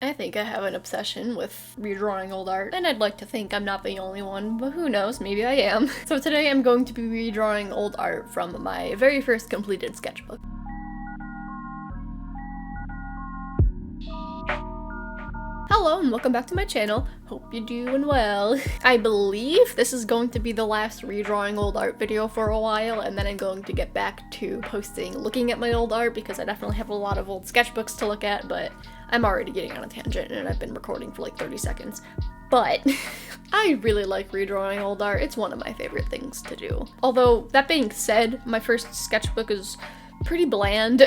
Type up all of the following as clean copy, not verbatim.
I think I have an obsession with redrawing old art, and I'd like to think I'm not the only one, but who knows, maybe I am. So today I'm going to be redrawing old art from my very first completed sketchbook. Hello and welcome back to my channel. Hope you're doing well. I believe this is going to be the last redrawing old art video for a while, and then I'm going to get back to posting looking at my old art because I definitely have a lot of old sketchbooks to look at, but I'm already getting on a tangent and I've been recording for like 30 seconds. But I really like redrawing old art. It's one of my favorite things to do. Although, that being said, my first sketchbook is pretty bland.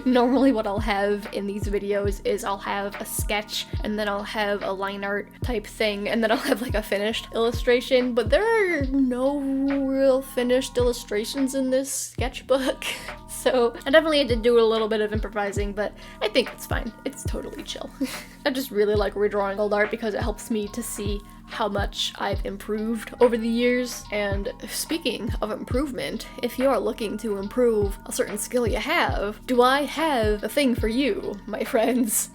Normally what I'll have in these videos is I'll have a sketch and then I'll have a line art type thing and then I'll have like a finished illustration, but there are no real finished illustrations in this sketchbook. So I definitely had to do a little bit of improvising, but I think it's fine. It's totally chill. I just really like redrawing old art because it helps me to see how much I've improved over the years. And speaking of improvement, if you are looking to improve a certain skill you have, do I have a thing for you, my friends?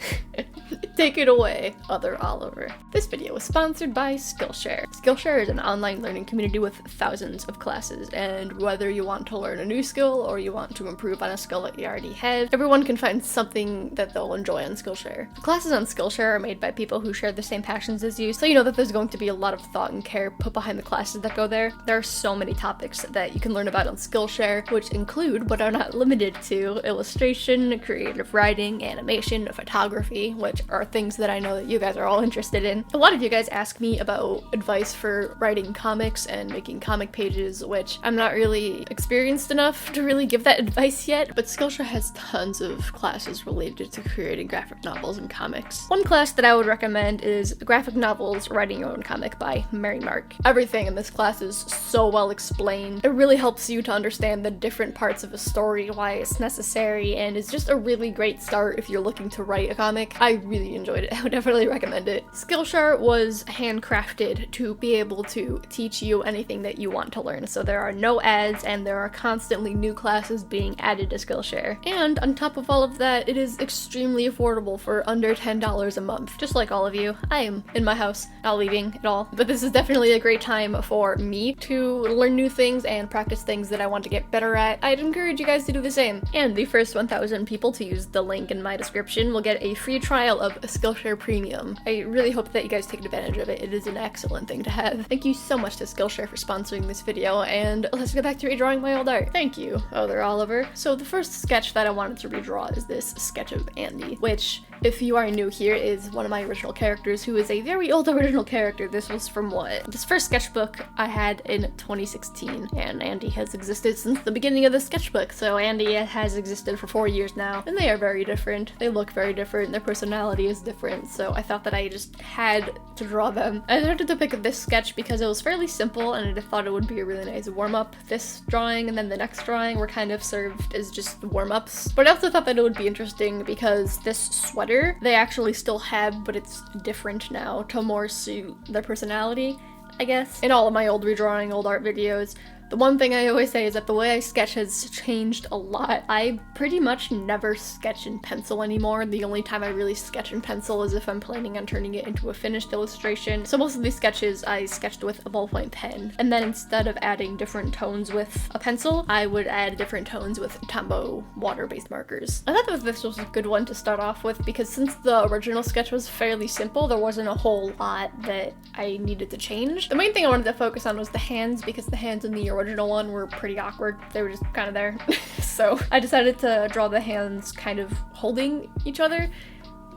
Take it away, Other Oliver. This video is sponsored by Skillshare. Skillshare is an online learning community with thousands of classes, and whether you want to learn a new skill or you want to improve on a skill that you already have, everyone can find something that they'll enjoy on Skillshare. The classes on Skillshare are made by people who share the same passions as you, so you know that there's going to be a lot of thought and care put behind the classes that go there. There are so many topics that you can learn about on Skillshare, which include, but are not limited to, illustration, creative writing, animation, photography, which are things that I know that you guys are all interested in. A lot of you guys ask me about advice for writing comics and making comic pages, which I'm not really experienced enough to really give that advice yet, but Skillshare has tons of classes related to creating graphic novels and comics. One class that I would recommend is Graphic Novels Writing Your Own Comic by Mary Mark. Everything in this class is so well explained. It really helps you to understand the different parts of a story, why it's necessary, and is just a really great start if you're looking to write a comic. I really enjoyed it. I would definitely recommend it. Skillshare was handcrafted to be able to teach you anything that you want to learn, so there are no ads and there are constantly new classes being added to Skillshare. And on top of all of that, it is extremely affordable for under $10 a month. Just like all of you, I am in my house, not leaving at all, but this is definitely a great time for me to learn new things and practice things that I want to get better at. I'd encourage you guys to do the same. And the first 1,000 people to use the link in my description will get a free trial of Skillshare Premium. I really hope that you guys take advantage of it. It is an excellent thing to have. Thank you so much to Skillshare for sponsoring this video, and let's get back to redrawing my old art. Thank you, Other Oliver. So the first sketch that I wanted to redraw is this sketch of Andy, which, if you are new here, is one of my original characters, who is a very old original character. This was from this first sketchbook I had in 2016, and Andy has existed since the beginning of the sketchbook, so Andy has existed for 4 years now, and they are very different. They look very different, their personality is different, so I thought that I just had to draw them. I started to pick this sketch because it was fairly simple, and I thought it would be a really nice warm-up. This drawing and then the next drawing were kind of served as just warm-ups, but I also thought that it would be interesting because this sweater they actually still have, but it's different now to more suit their personality, I guess. In all of my old redrawing old art videos, the one thing I always say is that the way I sketch has changed a lot. I pretty much never sketch in pencil anymore. The only time I really sketch in pencil is if I'm planning on turning it into a finished illustration. So most of these sketches I sketched with a ballpoint pen. And then instead of adding different tones with a pencil, I would add different tones with Tombow water-based markers. I thought that this was a good one to start off with because since the original sketch was fairly simple, there wasn't a whole lot that I needed to change. The main thing I wanted to focus on was the hands, because the hands in the original one were pretty awkward. They were just kind of there. So I decided to draw the hands kind of holding each other,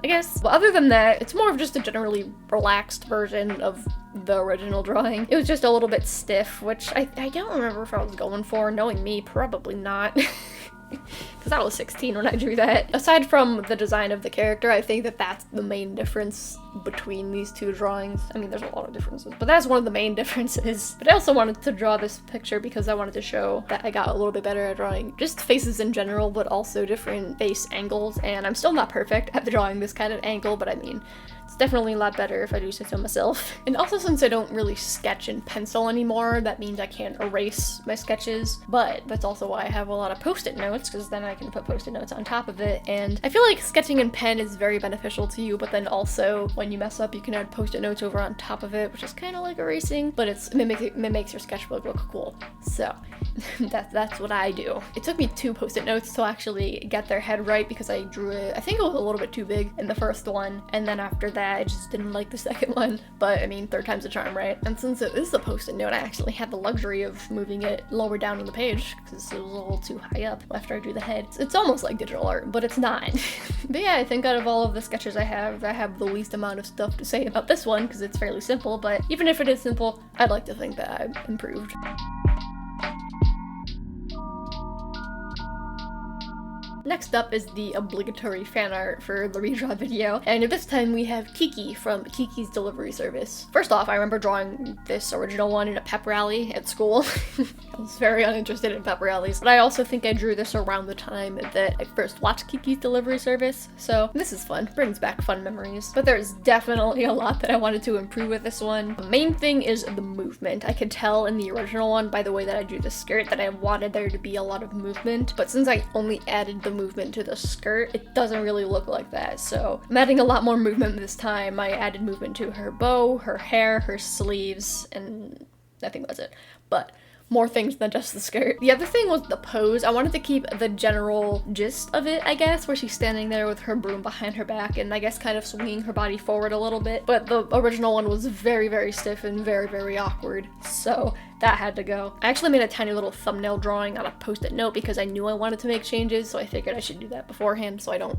I guess. But other than that, it's more of just a generally relaxed version of the original drawing. It was just a little bit stiff, which I don't remember if I was going for. Knowing me, probably not. Because I was 16 when I drew that. Aside from the design of the character, I think that that's the main difference between these two drawings. I mean, there's a lot of differences, but that's one of the main differences. But I also wanted to draw this picture because I wanted to show that I got a little bit better at drawing just faces in general, but also different face angles, and I'm still not perfect at drawing this kind of angle, but I mean, it's definitely a lot better if I do say so myself. And also, since I don't really sketch in pencil anymore, that means I can't erase my sketches, but that's also why I have a lot of post-it notes, because then I can put post-it notes on top of it. And I feel like sketching in pen is very beneficial to you, but then also when you mess up, you can add post-it notes over on top of it, which is kind of like erasing, but it makes your sketchbook look cool. So that's what I do. It took me 2 post-it notes to actually get their head right because I drew it, I think it was a little bit too big in the first one, and then after that I just didn't like the second one. But I mean, third time's a charm, right? And since it is a post-it note, I actually had the luxury of moving it lower down on the page because it was a little too high up after I drew the head. It's almost like digital art, but it's not. But yeah, I think out of all of the sketches I have the least amount of stuff to say about this one because it's fairly simple, but even if it is simple, I'd like to think that I've improved. Next up is the obligatory fan art for the redraw video, and this time we have Kiki from Kiki's Delivery Service. First off, I remember drawing this original one in a pep rally at school. I was very uninterested in pep rallies, but I also think I drew this around the time that I first watched Kiki's Delivery Service, so this is fun. Brings back fun memories. But there's definitely a lot that I wanted to improve with this one. The main thing is the movement. I could tell in the original one by the way that I drew the skirt that I wanted there to be a lot of movement, but since I only added the movement to the skirt, it doesn't really look like that. So I'm adding a lot more movement this time. I added movement to her bow, her hair, her sleeves, and I think that's it. But more things than just the skirt. The other thing was the pose. I wanted to keep the general gist of it, I guess, where she's standing there with her broom behind her back and I guess kind of swinging her body forward a little bit. But the original one was very, very stiff and very, very awkward. So that had to go. I actually made a tiny little thumbnail drawing on a post-it note because I knew I wanted to make changes, so I figured I should do that beforehand so I don't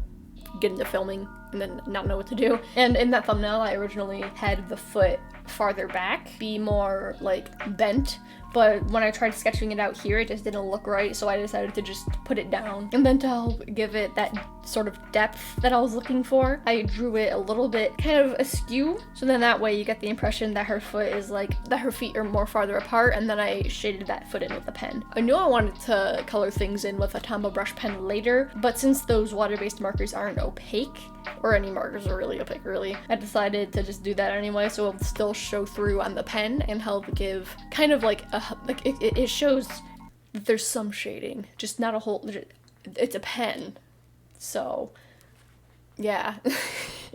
get into filming and then not know what to do. And in that thumbnail, I originally had the foot farther back, be more like bent, but when I tried sketching it out here, it just didn't look right, so I decided to just put it down. And then to help give it that sort of depth that I was looking for, I drew it a little bit kind of askew, so then that way you get the impression that her foot is like, that her feet are more farther apart, and then I shaded that foot in with a pen. I knew I wanted to color things in with a Tombow brush pen later, but since those water-based markers aren't opaque, or any markers are really opaque really, I decided to just do that anyway so it'll still show through on the pen and help give kind of like a, it shows that there's some shading, just not a whole, it's a pen, so yeah.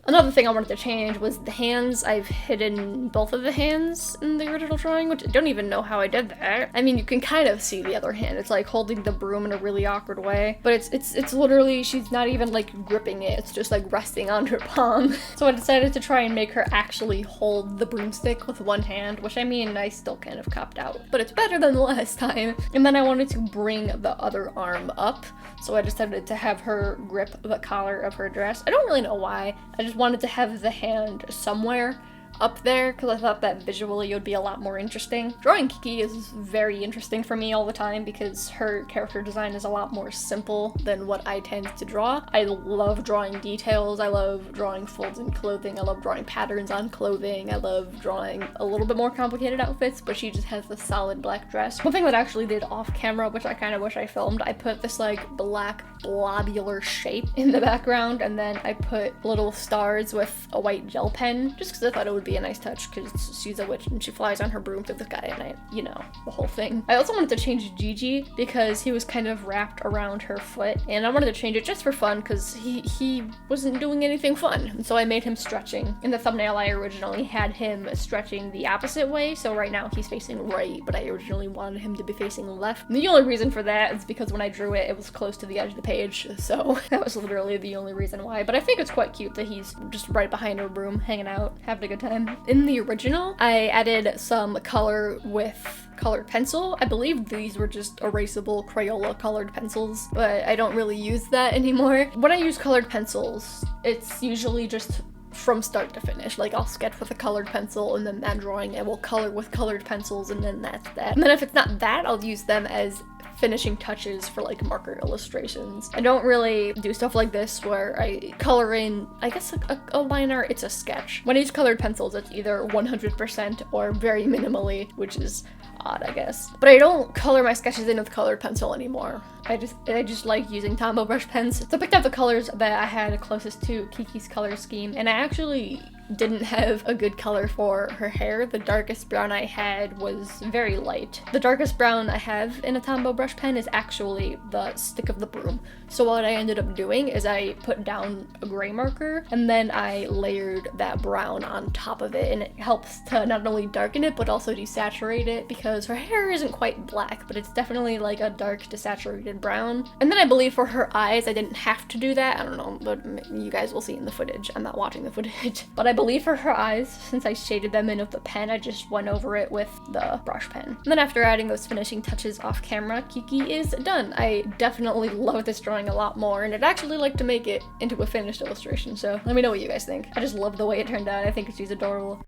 Another thing I wanted to change was the hands. I've hidden both of the hands in the original drawing, which I don't even know how I did that. I mean, you can kind of see the other hand. It's like holding the broom in a really awkward way, but it's literally, she's not even like gripping it. It's just like resting on her palm. So I decided to try and make her actually hold the broomstick with one hand, which I mean, I still kind of copped out, but it's better than the last time. And then I wanted to bring the other arm up, so I decided to have her grip the collar of her dress. I don't really know why. I just wanted to have the hand somewhere up there because I thought that visually it would be a lot more interesting. Drawing Kiki is very interesting for me all the time because her character design is a lot more simple than what I tend to draw. I love drawing details, I love drawing folds in clothing, I love drawing patterns on clothing, I love drawing a little bit more complicated outfits, but she just has the solid black dress. One thing that I actually did off camera, which I kind of wish I filmed, I put this like black blobular shape in the background and then I put little stars with a white gel pen just because I thought it would be a nice touch because she's a witch and she flies on her broom through the sky at night, you know, the whole thing. I also wanted to change Gigi because he was kind of wrapped around her foot and I wanted to change it just for fun because he wasn't doing anything fun, and so I made him stretching. In the thumbnail I originally had him stretching the opposite way, so right now he's facing right, but I originally wanted him to be facing left. And the only reason for that is because when I drew it, it was close to the edge of the page, so that was literally the only reason why. But I think it's quite cute that he's just right behind her broom, hanging out, having a good time. In the original, I added some color with colored pencil. I believe these were just erasable Crayola colored pencils, but I don't really use that anymore. When I use colored pencils, it's usually just from start to finish. Like I'll sketch with a colored pencil and then that drawing I will color with colored pencils and then that's that. And then if it's not that, I'll use them as finishing touches for like marker illustrations. I don't really do stuff like this where I color in, I guess a line art, it's a sketch. When I use colored pencils, it's either 100% or very minimally, which is odd, I guess. But I don't color my sketches in with colored pencil anymore. I just like using Tombow brush pens. So I picked out the colors that I had closest to Kiki's color scheme, and I actually didn't have a good color for her hair. The darkest brown I had was very light. The darkest brown I have in a Tombow brush pen is actually the stick of the broom. So what I ended up doing is I put down a gray marker and then I layered that brown on top of it, and it helps to not only darken it but also desaturate it, because her hair isn't quite black, but it's definitely like a dark desaturated brown. And then I believe for her eyes I didn't have to do that. I don't know, but you guys will see in the footage. I'm not watching the footage. But I believe for her eyes, since I shaded them in with the pen, I just went over it with the brush pen. And then after adding those finishing touches off camera, Kiki is done. I definitely love this drawing a lot more, and I'd actually like to make it into a finished illustration, so let me know what you guys think. I just love the way it turned out. I think she's adorable.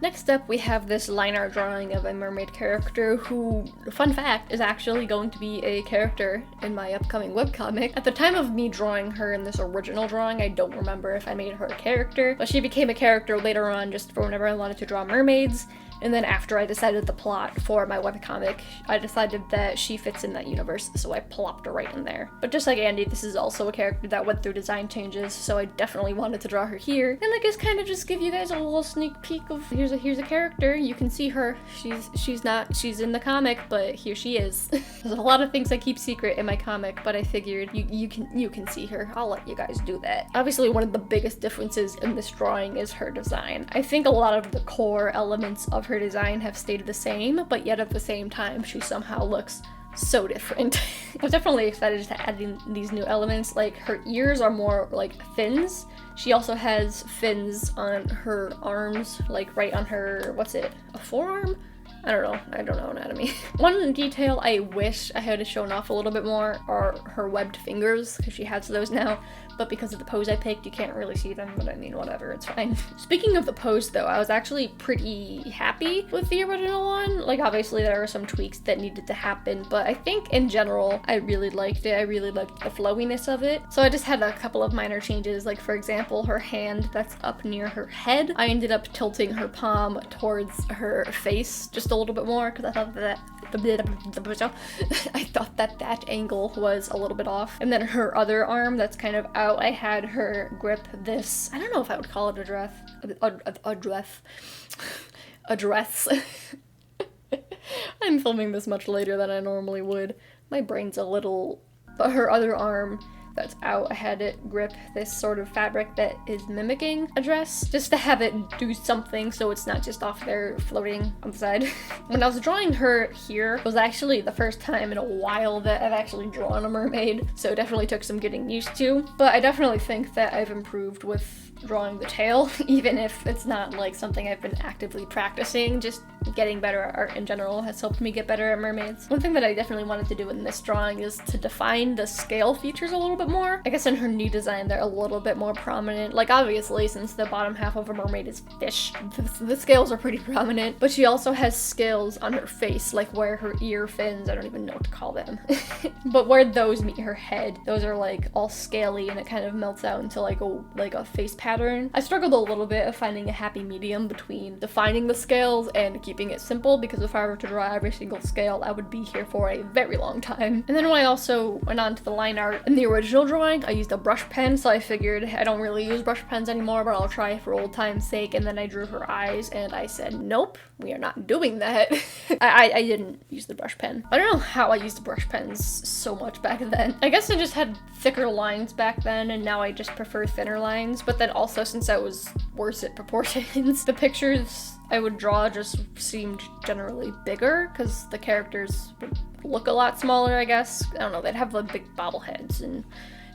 Next up, we have this line art drawing of a mermaid character who, fun fact, is actually going to be a character in my upcoming webcomic. At the time of me drawing her in this original drawing, I don't remember if I made her a character, but she became a character later on just for whenever I wanted to draw mermaids. And then after I decided the plot for my webcomic, I decided that she fits in that universe, so I plopped her right in there. But just like Andy, this is also a character that went through design changes, so I definitely wanted to draw her here. And I guess kind of just give you guys a little sneak peek of here's a character. You can see her. She's in the comic, but here she is. There's a lot of things I keep secret in my comic, but I figured you can see her. I'll let you guys do that. Obviously, one of the biggest differences in this drawing is her design. I think a lot of the core elements of her design have stayed the same, but yet at the same time she somehow looks so different. I was definitely excited to add in these new elements. Like, her ears are more like fins. She also has fins on her arms, like right on her, what's it, a forearm? I don't know anatomy. One detail I wish I had shown off a little bit more are her webbed fingers, because she has those now, but because of the pose I picked, you can't really see them, but I mean, whatever, it's fine. Speaking of the pose though, I was actually pretty happy with the original one. Like, obviously there were some tweaks that needed to happen, but I think in general, I really liked it. I really liked the flowiness of it. So I just had a couple of minor changes, like for example, her hand that's up near her head, I ended up tilting her palm towards her face just a little bit more, because I thought that that angle was a little bit off. And then her other arm that's kind of out, I had her grip this, I don't know if I would call it a dress. I'm filming this much later than I normally would. My brain's a little, but her other arm that's out, I had it grip this sort of fabric that is mimicking a dress, just to have it do something so it's not just off there floating on the side. When I was drawing her here, it was actually the first time in a while that I've actually drawn a mermaid, so it definitely took some getting used to. But I definitely think that I've improved with drawing the tail, even if it's not like something I've been actively practicing. Just getting better at art in general has helped me get better at mermaids. One thing that I definitely wanted to do in this drawing is to define the scale features a little bit more. I guess in her new design they're a little bit more prominent. Like, obviously, since the bottom half of a mermaid is fish, the scales are pretty prominent, but she also has scales on her face, like where her ear fins, I don't even know what to call them, but where those meet her head, those are like all scaly, and it kind of melts out into like a face pattern. I struggled a little bit of finding a happy medium between defining the scales and keeping it simple, because if I were to draw every single scale, I would be here for a very long time. And then when I also went on to the line art in the original drawing, I used a brush pen, so I figured I don't really use brush pens anymore, but I'll try for old time's sake. And then I drew her eyes, and I said, nope, we are not doing that. I didn't use the brush pen. I don't know how I used brush pens so much back then. I guess I just had thicker lines back then, and now I just prefer thinner lines. But then also, since I was worse at proportions, the pictures I would draw just seemed generally bigger, because the characters would look a lot smaller, I guess. I don't know, they'd have like big bobbleheads, and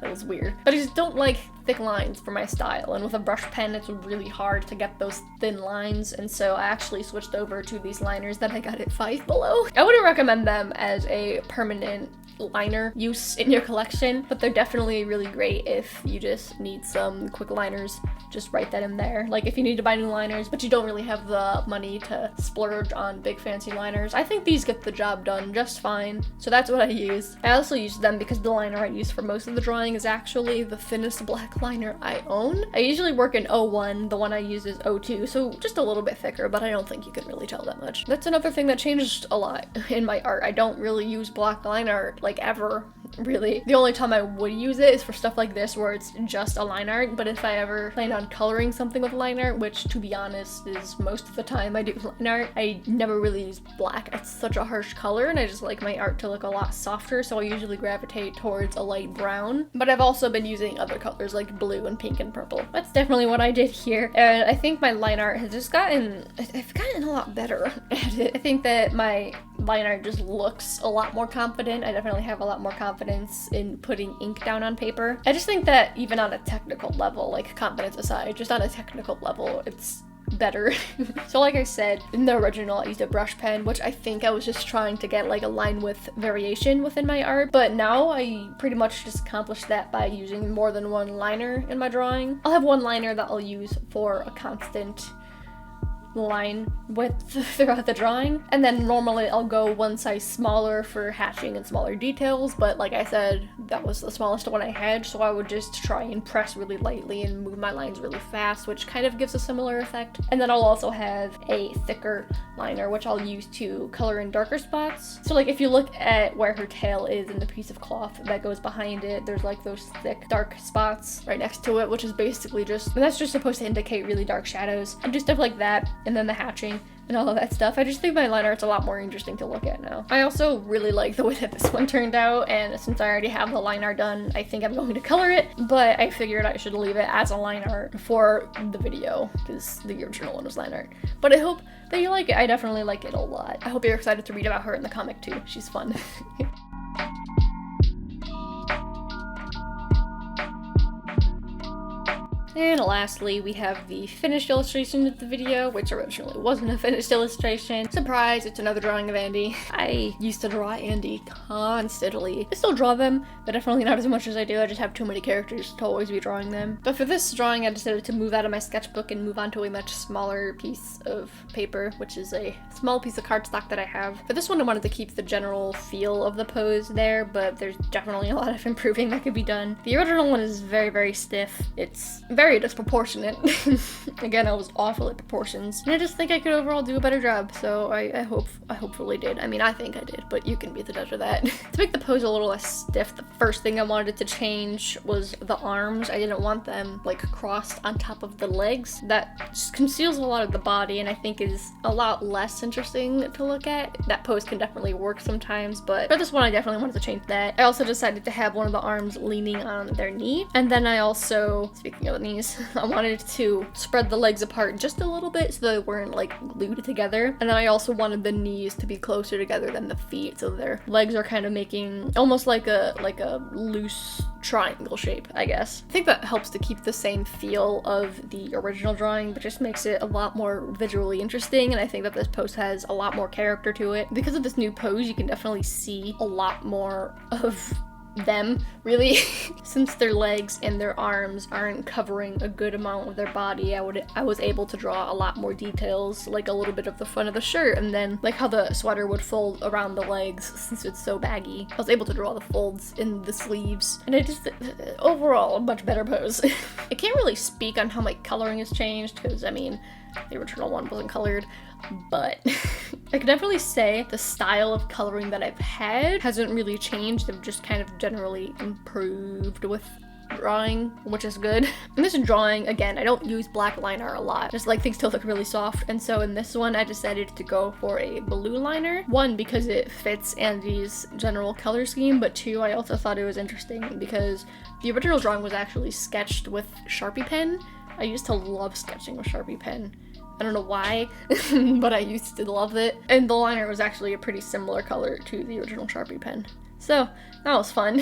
it was weird. But I just don't like thick lines for my style, and with a brush pen it's really hard to get those thin lines, and so I actually switched over to these liners that I got at Five Below. I wouldn't recommend them as a permanent liner use in your collection, but they're definitely really great if you just need some quick liners. Just write that in there. Like, if you need to buy new liners but you don't really have the money to splurge on big fancy liners, I think these get the job done just fine. So that's what I use. I also use them because the liner I use for most of the drawing is actually the thinnest black black liner I own. I usually work in 01, the one I use is 02, so just a little bit thicker, but I don't think you can really tell that much. That's another thing that changed a lot in my art. I don't really use black line art, like, ever, really. The only time I would use it is for stuff like this where it's just a line art, but if I ever plan on coloring something with line art, which to be honest is most of the time I do line art, I never really use black. It's such a harsh color and I just like my art to look a lot softer, so I usually gravitate towards a light brown. But I've also been using other colors like blue and pink and purple. That's definitely what I did here, and I think my line art has just I've gotten a lot better at it. I think that my line art just looks a lot more confident. I definitely have a lot more confidence in putting ink down on paper. I just think that even on a technical level, like confidence aside, just on a technical level, it's better. So like I said, in the original I used a brush pen, which I think I was just trying to get like a line width variation within my art, but now I pretty much just accomplished that by using more than one liner in my drawing. I'll have one liner that I'll use for a constant line width throughout the drawing, and then normally I'll go one size smaller for hatching and smaller details, but like I said, that was the smallest one I had, so I would just try and press really lightly and move my lines really fast, which kind of gives a similar effect. And then I'll also have a thicker liner, which I'll use to color in darker spots. So like if you look at where her tail is in the piece of cloth that goes behind it, there's like those thick dark spots right next to it, which is basically and that's just supposed to indicate really dark shadows and just stuff like that. And then the hatching and all of that stuff. I just think my line art's a lot more interesting to look at now. I also really like the way that this one turned out, and since I already have the line art done, I think I'm going to color it, but I figured I should leave it as a line art for the video because the original one was line art. But I hope that you like it. I definitely like it a lot. I hope you're excited to read about her in the comic too. She's fun. And lastly, we have the finished illustration of the video, which originally wasn't a finished illustration. Surprise, it's another drawing of Andy. I used to draw Andy constantly. I still draw them, but definitely not as much as I do. I just have too many characters to always be drawing them. But for this drawing, I decided to move out of my sketchbook and move on to a much smaller piece of paper, which is a small piece of cardstock that I have. For this one, I wanted to keep the general feel of the pose there, but there's definitely a lot of improving that could be done. The original one is very, very stiff. It's very disproportionate. Again, I was awful at proportions, and I just think I could overall do a better job, so I hopefully did. I mean, I think I did, but you can be the judge of that. To make the pose a little less stiff, the first thing I wanted to change was the arms. I didn't want them like crossed on top of the legs. That just conceals a lot of the body, and I think is a lot less interesting to look at. That pose can definitely work sometimes, but for this one I definitely wanted to change that. I also decided to have one of the arms leaning on their knee, and then I also, speaking of the knees, I wanted to spread the legs apart just a little bit so they weren't like glued together, and then I also wanted the knees to be closer together than the feet, so their legs are kind of making almost like a loose triangle shape, I guess. I think that helps to keep the same feel of the original drawing, but just makes it a lot more visually interesting, and I think that this pose has a lot more character to it. Because of this new pose, you can definitely see a lot more of them, really. Since their legs and their arms aren't covering a good amount of their body, I was able to draw a lot more details, like a little bit of the front of the shirt, and then like how the sweater would fold around the legs since it's so baggy. I was able to draw the folds in the sleeves, and it just overall a much better pose. I can't really speak on how my coloring has changed because I mean the original one wasn't colored, but I can definitely say the style of coloring that I've had hasn't really changed. I've just kind of generally improved with drawing, which is good. In this drawing, again, I don't use black line art a lot, just like things to look really soft, and so in this one I decided to go for a blue liner. One, because it fits Andy's general color scheme, but two, I also thought it was interesting because the original drawing was actually sketched with Sharpie pen. I used to love sketching with Sharpie pen. I don't know why, but I used to love it. And the liner was actually a pretty similar color to the original Sharpie pen. So that was fun.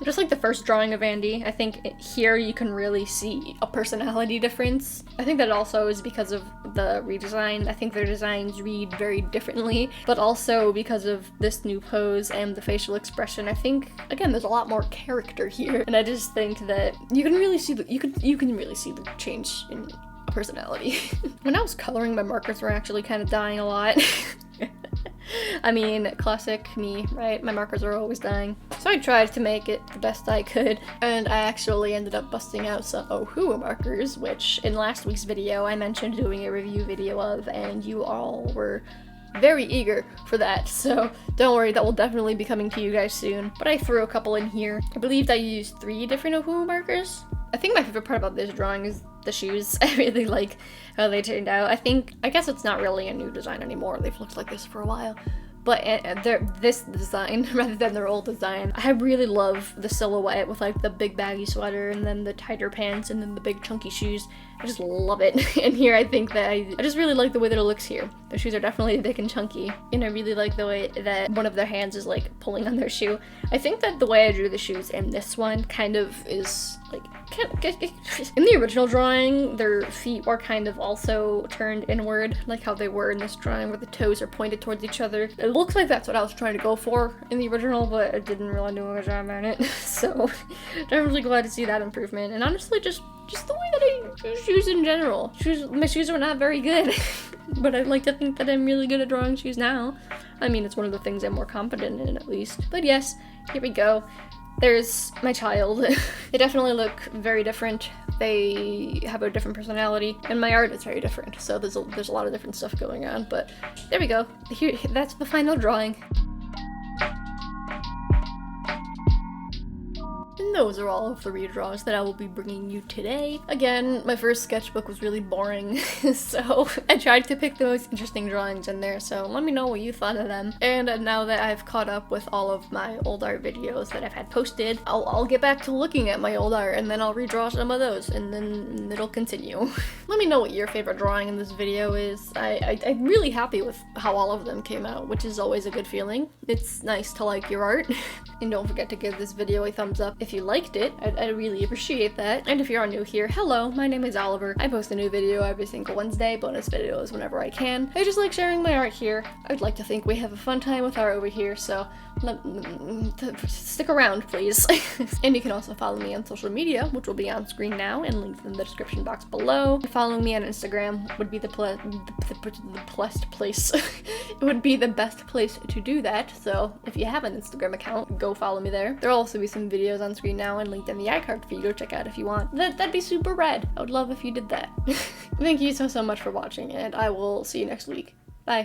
Just like the first drawing of Andy, I think here you can really see a personality difference. I think that also is because of the redesign. I think their designs read very differently, but also because of this new pose and the facial expression. I think, again, there's a lot more character here, and I just think that you can really see you can really see the change in personality. When I was coloring, my markers were actually kind of dying a lot. I mean, classic me, right? My markers are always dying. So I tried to make it the best I could, and I actually ended up busting out some Ohuhu markers, which in last week's video I mentioned doing a review video of, and you all were very eager for that, so don't worry, that will definitely be coming to you guys soon. But I threw a couple in here. I believe I used 3 different Ohuhu markers. I think my favorite part about this drawing is the shoes. I really like how they turned out. I guess it's not really a new design anymore. They've looked like this for a while. But this design, rather than their old design, I really love the silhouette with like the big baggy sweater and then the tighter pants and then the big chunky shoes. I just love it. And here I think that I just really like the way that it looks here. The shoes are definitely big and chunky. And I really like the way that one of their hands is like pulling on their shoe. I think that the way I drew the shoes in this one kind of is like, in the original drawing, their feet were kind of also turned inward, like how they were in this drawing where the toes are pointed towards each other. It looks like that's what I was trying to go for in the original, but I didn't really do a good job at it. So I'm really glad to see that improvement. And honestly, just the way that I do shoes in general. My shoes are not very good, but I'd like to think that I'm really good at drawing shoes now. I mean, it's one of the things I'm more confident in, at least. But yes, here we go. There's my child. They definitely look very different. They have a different personality, and my art is very different. So there's a lot of different stuff going on, but there we go. Here, that's the final drawing. And those are all of the redraws that I will be bringing you today. Again, my first sketchbook was really boring, so I tried to pick the most interesting drawings in there, so let me know what you thought of them. And now that I've caught up with all of my old art videos that I've had posted, I'll get back to looking at my old art, and then I'll redraw some of those, and then it'll continue. Let me know what your favorite drawing in this video is. I'm really happy with how all of them came out, which is always a good feeling. It's nice to like your art. And don't forget to give this video a thumbs up if you liked it. I'd really appreciate that. And if you are new here, hello, my name is Oliver. I post a new video every single Wednesday, bonus videos whenever I can. I just like sharing my art here. I'd like to think we have a fun time with art over here, so stick around, please. And you can also follow me on social media, which will be on screen now and linked in the description box below. Following me on Instagram would be the best place. It would be the best place to do that, so if you have an Instagram account, go follow me there. There'll also be some videos on screen now and linked in the iCard for you to check out if you want. That'd be super rad. I would love if you did that. Thank you so much for watching, and I will see you next week. Bye.